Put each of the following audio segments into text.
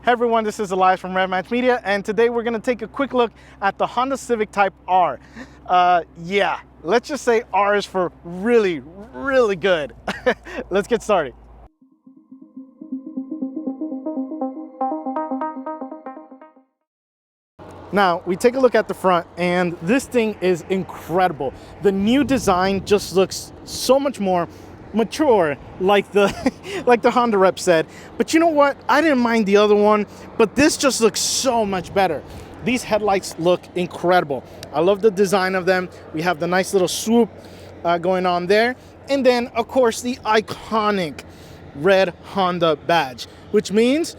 Hey everyone, this is Elias from Red Match Media, and today we're gonna take a quick look at the Honda Civic Type R. Yeah, let's just say R is for really, really good. Let's get started. Now, we take a look at the front, and this thing is incredible. The new design just looks so much more mature, like the like the Honda rep said. But you know what? I didn't mind the other one, but this just looks so much better. These headlights look incredible. I love the design of them. We have the nice little swoop going on there. And then, of course, the iconic red Honda badge, which means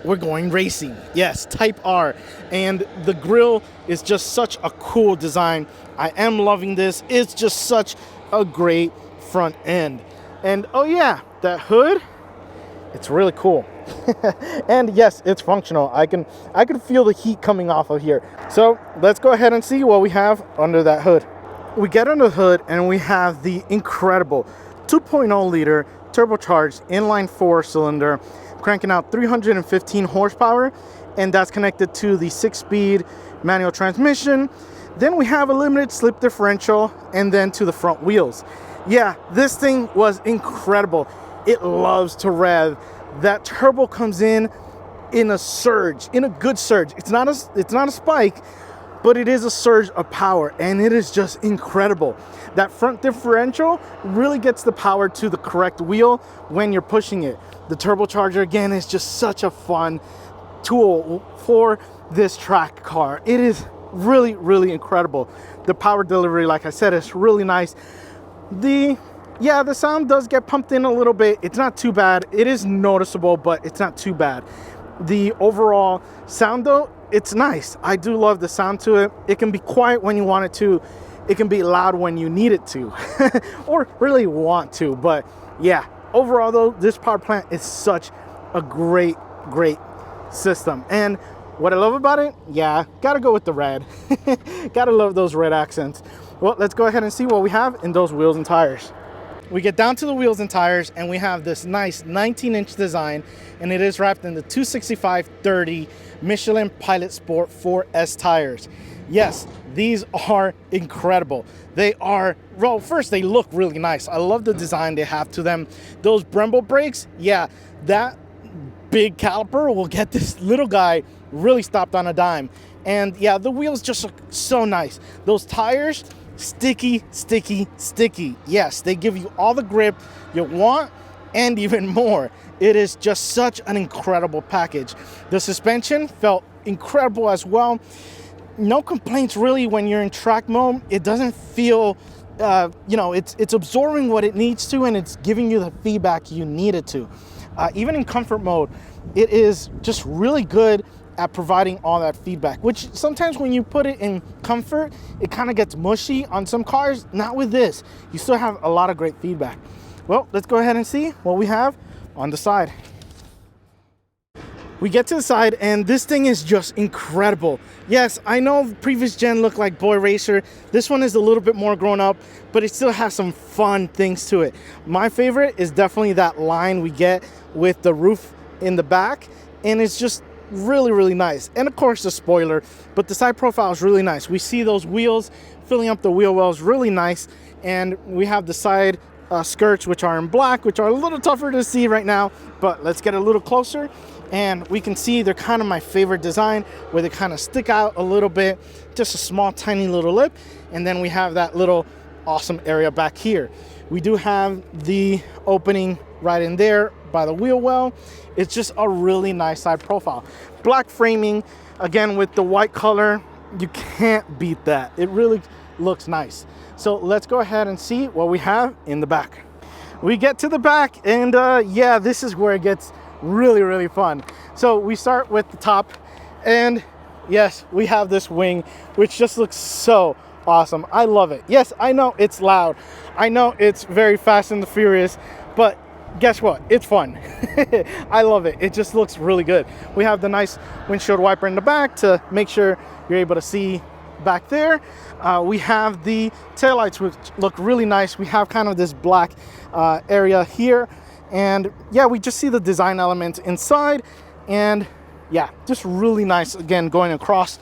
we're going racing. Yes, Type R. And the grille is just such a cool design. I am loving this. It's just such a great front end. And oh yeah, that hood, it's really cool. And yes, it's functional. I can feel the heat coming off of here. So let's go ahead and see what we have under that hood. We get under the hood and we have the incredible 2.0 liter turbocharged inline 4-cylinder cranking out 315 horsepower, and that's connected to the 6-speed manual transmission. Then we have a limited slip differential, and then to the front wheels. Yeah, this thing was incredible. It loves to rev. That turbo comes in a surge, in a good surge. It's not a spike, but it is a surge of power, and it is just incredible. That front differential really gets the power to the correct wheel when you're pushing it. The turbocharger, again, is just such a fun tool for this track car. It is really, really incredible. The power delivery, like I said, is really nice. The sound does get pumped in a little bit. It's not too bad. It is noticeable, but it's not too bad. The overall sound, though, it's nice. I do love the sound to it. It can be quiet when you want it to. It can be loud when you need it to, or really want to. But yeah, overall, though, this power plant is such a great system. And what I love about it, yeah, gotta go with the red. Gotta love those red accents. Well, let's go ahead and see what we have in those wheels and tires. We get down to the wheels and tires, and we have this nice 19-inch design, and it is wrapped in the 265/30 Michelin Pilot Sport 4S tires. Yes, these are incredible. They are, well, first, they look really nice. I love the design they have to them. Those Brembo brakes, yeah, that big caliper will get this little guy really stopped on a dime. And yeah, the wheels just look so nice. Those tires, sticky. Yes, they give you all the grip you want and even more. It is just such an incredible package. The suspension felt incredible as well. No complaints really when you're in track mode. It doesn't feel, it's absorbing what it needs to, and it's giving you the feedback you need it to. Even in comfort mode, it is just really good at providing all that feedback, which sometimes when you put it in comfort, it kind of gets mushy on some cars. Not with this. You still have a lot of great feedback. Well, let's go ahead and see what we have on the side. We get to the side, and this thing is just incredible. Yes, I know the previous gen looked like Boy Racer. This one is a little bit more grown up, but it still has some fun things to it. My favorite is definitely that line we get with the roof in the back, and it's just really nice. And of course the spoiler, but the side profile is really nice. We see those wheels filling up the wheel wells, really nice. And we have the side skirts, which are in black, which are a little tougher to see right now, but let's get a little closer and we can see they're kind of my favorite design, where they kind of stick out a little bit, just a small tiny little lip. And then we have that little awesome area back here. We do have the opening right in there by the wheel well. It's just a really nice side profile. Black framing, again with the white color, you can't beat that. It really looks nice. So let's go ahead and see what we have in the back. We get to the back, and yeah, this is where it gets really fun. So we start with the top, and yes, we have this wing, which just looks so awesome. I love it. Yes, I know it's loud. I know it's very Fast and the Furious, but guess what? It's fun. I love it. It just looks really good. We have the nice windshield wiper in the back to make sure you're able to see back there. We have the taillights, which look really nice. We have kind of this black area here, and yeah, we just see the design elements inside. And yeah, just really nice. Again, going across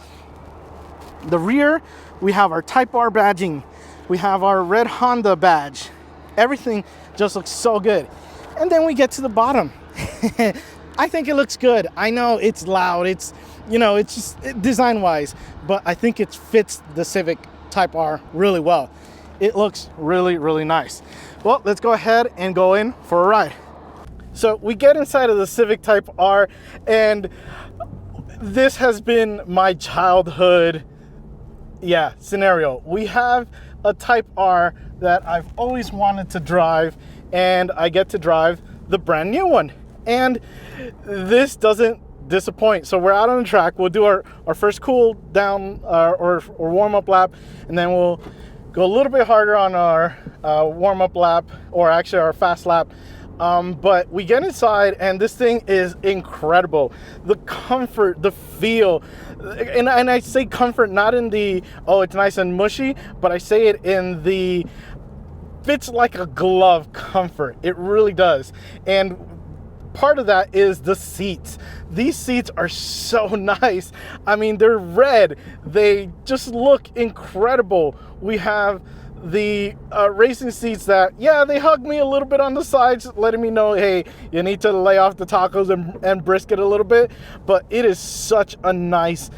the rear, we have our Type R badging. We have our red Honda badge. Everything just looks so good. And then we get to the bottom. I think it looks good. I know it's loud. It's, you know, it's just design-wise, but I think it fits the Civic Type R really well. It looks really, really nice. Well, let's go ahead and go in for a ride. So we get inside of the Civic Type R, and this has been my childhood, scenario. We have a Type R that I've always wanted to drive, and I get to drive the brand new one. And this doesn't disappoint. So we're out on the track. We'll do our first cool down or warm up lap, and then we'll go a little bit harder on our warm up lap, or actually our fast lap. But we get inside, and this thing is incredible. The comfort, the feel, and I say comfort not in the, oh, it's nice and mushy, but I say it in the fits like a glove comfort. It really does. And part of that is the seats. These seats are so nice. I mean, they're red. They just look incredible. We have the racing seats that, they hug me a little bit on the sides, letting me know, hey, you need to lay off the tacos and brisket a little bit. But it is such a nice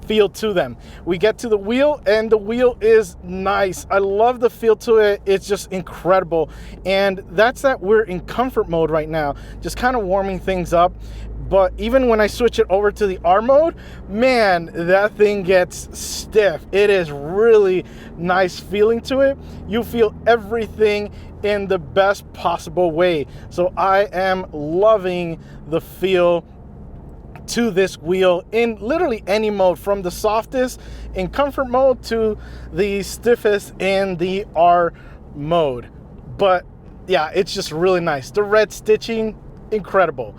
feel to them. We get to the wheel, and the wheel is nice. I love the feel to it. It's just incredible. And that's that we're in comfort mode right now, just kind of warming things up. But even when I switch it over to the R mode, man, that thing gets stiff. It is really nice feeling to it. You feel everything in the best possible way. So I am loving the feel to this wheel in literally any mode, from the softest in comfort mode to the stiffest in the R mode. But yeah, it's just really nice. The red stitching, incredible.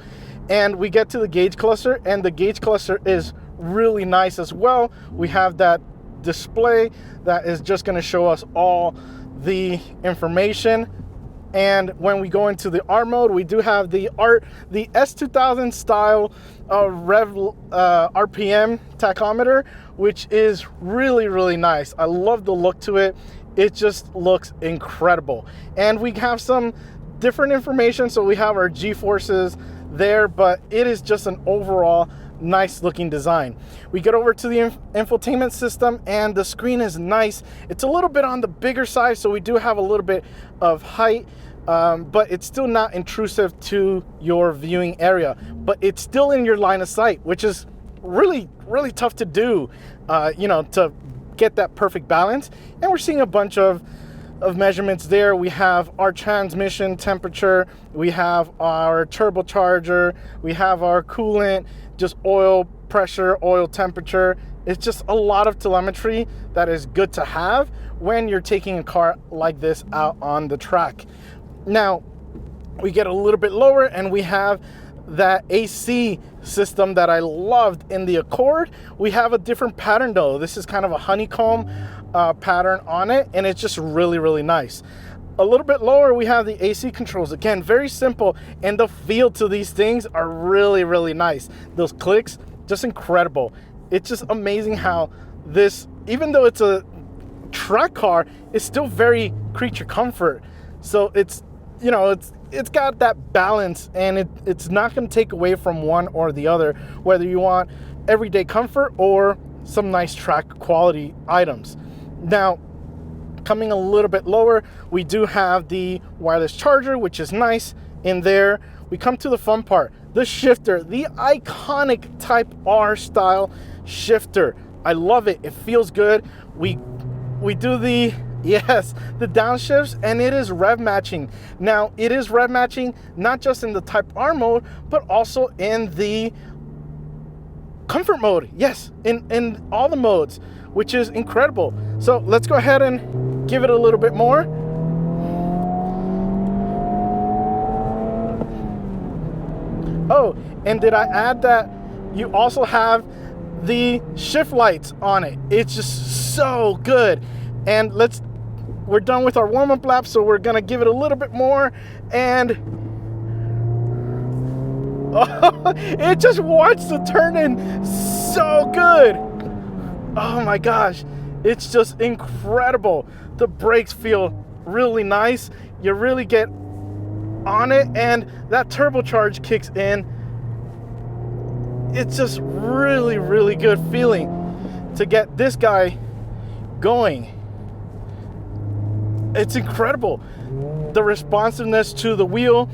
And we get to the gauge cluster, and the gauge cluster is really nice as well. We have that display that is just going to show us all the information. And when we go into the R mode, we do have the S2000 style RPM tachometer, which is really, really nice. I love the look to it. It just looks incredible. And we have some different information. So we have our G-forces there, but it is just an overall nice looking design. We get over to the infotainment system, and the screen is nice. It's a little bit on the bigger side, so we do have a little bit of height, but it's still not intrusive to your viewing area, but it's still in your line of sight, which is really, really tough to do, to get that perfect balance. And we're seeing a bunch of measurements there. We have our transmission temperature, we have our turbocharger, we have our coolant, just oil pressure, oil temperature. It's just a lot of telemetry that is good to have when you're taking a car like this out on the track. Now, we get a little bit lower, and we have that AC system that I loved in the Accord. We have a different pattern though. This is kind of a honeycomb pattern on it, and it's just really, really nice. A little bit lower, we have the AC controls. Again, very simple, and the feel to these things are really, really nice. Those clicks, just incredible. It's just amazing how this, even though it's a track car, it's still very creature comfort. So it's, it's got that balance, and it's not going to take away from one or the other, whether you want everyday comfort or some nice track quality items. Now, coming a little bit lower, we do have the wireless charger, which is nice in there. We come to the fun part, the shifter, the iconic Type R style shifter. I love it. It feels good. We do the downshifts, and it is rev matching. Now, it is rev matching not just in the Type R mode, but also in the comfort mode. Yes, in all the modes, which is incredible. So let's go ahead and give it a little bit more. Oh, and did I add that you also have the shift lights on it? It's just so good. And we're done with our warm-up lap, so we're gonna give it a little bit more. And It just wants to turn in so good. Oh my gosh, it's just incredible. The brakes feel really nice. You really get on it, and that turbocharge kicks in. It's just really, really good feeling to get this guy going. It's incredible. The responsiveness to the wheel,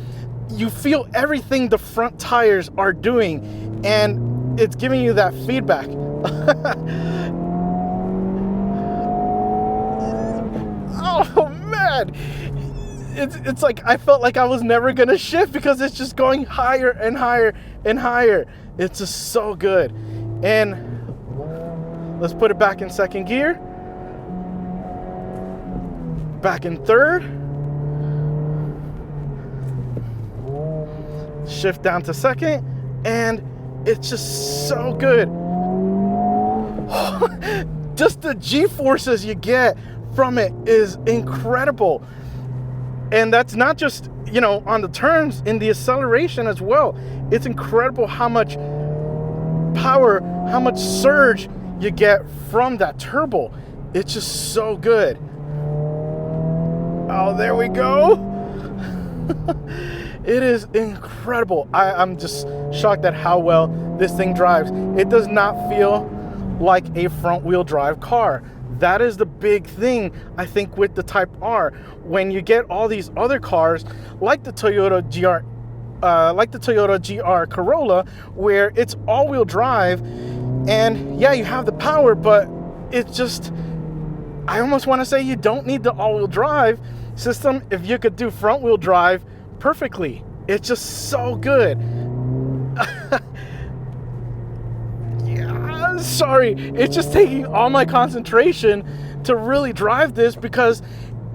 you feel everything the front tires are doing, and it's giving you that feedback. Oh man, it's like I felt like I was never gonna shift because it's just going higher and higher and higher. It's just so good. And let's put it back in second gear, back in third, shift down to second, and it's just so good. Just the G-forces you get from it is incredible. And that's not just, you know, on the turns, in the acceleration as well. It's incredible how much power, how much surge you get from that turbo. It's just so good. Oh, there we go. It is incredible. I'm just shocked at how well this thing drives. It does not feel like a front wheel drive car. That is the big thing, I think, with the Type R. When you get all these other cars, like the Toyota GR Corolla, where it's all-wheel drive, and yeah, you have the power, but it's just, I almost want to say you don't need the all-wheel drive system if you could do front-wheel drive perfectly. It's just so good. Sorry, it's just taking all my concentration to really drive this because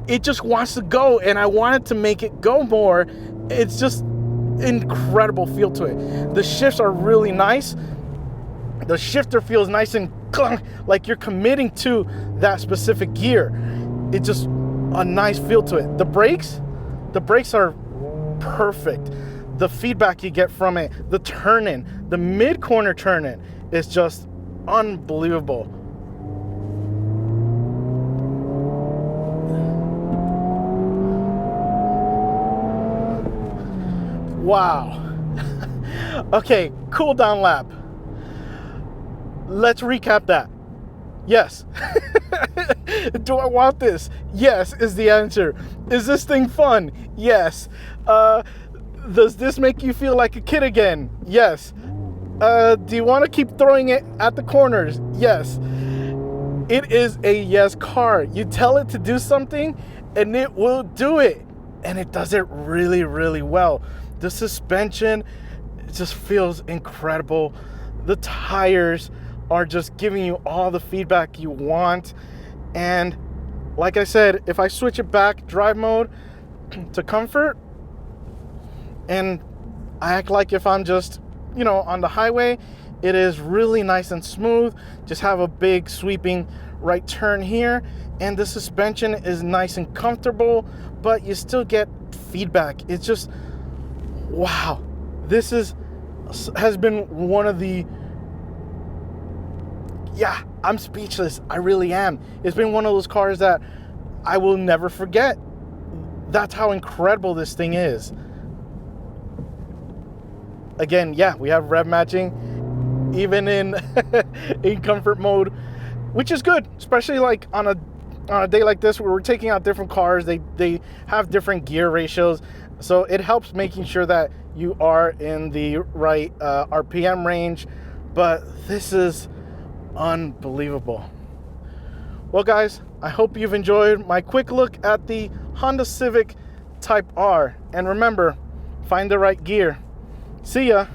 it just wants to go, and I wanted to make it go more. It's just incredible feel to it. The shifts are really nice. The shifter feels nice and like you're committing to that specific gear. It's just a nice feel to it. The brakes are perfect. The feedback you get from it, the turn-in, the mid-corner turn-in is just unbelievable. Wow. Okay, cool down lap. Let's recap that. Yes. Do I want this? Yes is the answer. Is this thing fun? Yes. Does this make you feel like a kid again? Yes. Do you want to keep throwing it at the corners? Yes. It is a yes car. You tell it to do something and it will do it. And it does it really, really well. The suspension just feels incredible. The tires are just giving you all the feedback you want. And like I said, if I switch it back drive mode to comfort, and I act like if I'm just, you know, on the highway, it is really nice and smooth. Just have a big sweeping right turn here, and the suspension is nice and comfortable, but you still get feedback. It's just, wow. This has been one of the, yeah, I'm speechless. I really am. It's been one of those cars that I will never forget. That's how incredible this thing is. Again, yeah, we have rev matching even in in comfort mode, which is good, especially like on a day like this where we're taking out different cars. They have different gear ratios, so it helps making sure that you are in the right RPM range. But this is unbelievable. Well, guys, I hope you've enjoyed my quick look at the Honda Civic Type R, and remember, find the right gear. See ya.